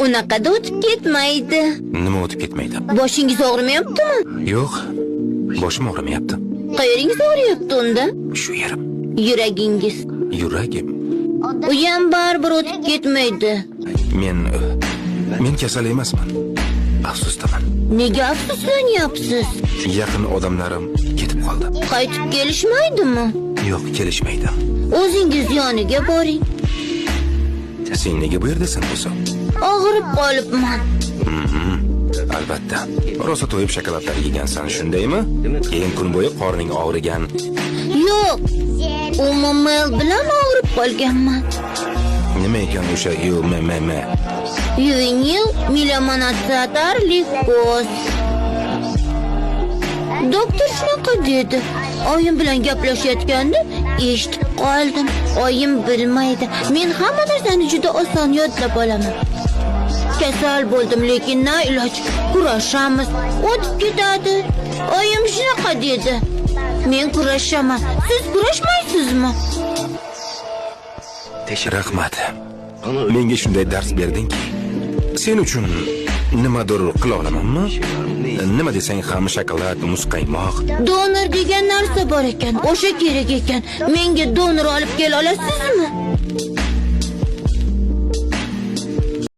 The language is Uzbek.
Unaqada o'tib ketmaydi. Nima o'tib ketmaydi? Boshingiz og'rimayaptimi? Yo'q, boshim og'rimayapti. Qayeringiz og'riyapti unda? Shu yerim. Yuragingiz. Yuragim. U ham baribir o'tib ketmaydi. Men kasal emasman. Afsusdaman. Nega afsuslanyapsiz? Yaqin odamlarim ketib qoldi. Qaytib kelishmaydimi? Yo'q, kelishmaydi. O'zingiz yoniga boring. Sen nega bu yerdasan bo'lsa? Og'rib qolibman. Albatta. Rosa to'yib shokoladlar yegansan, shundaymi? Keyin kun bo'yi qorning og'rigan. Yo'q. Umuman bilan og'rib qolganman. Nima ekan o'sha UMMM? Juvenil melanocytar likoz. Doktor shunaqa dedi. Oyim bilan gaplashayotganda eshitib qoldim. Oyim bilmaydi. Men hamma narsani juda oson yodlab olaman. Kasal bo'ldim, lekin na iloj. Kurashamiz, o'tib ketadi. Oyim shunaqa dedi. Men kurashaman. Siz kurashmaysizmi? Rahmat. Menga shunday dars berdingki, sen uchun nimadir qila olamanmi? Nima desang ham shokolad, muz qaymoq. Donor degan narsa bor ekan, o'sha kerak ekan. Menga donor olib kela olasizmi?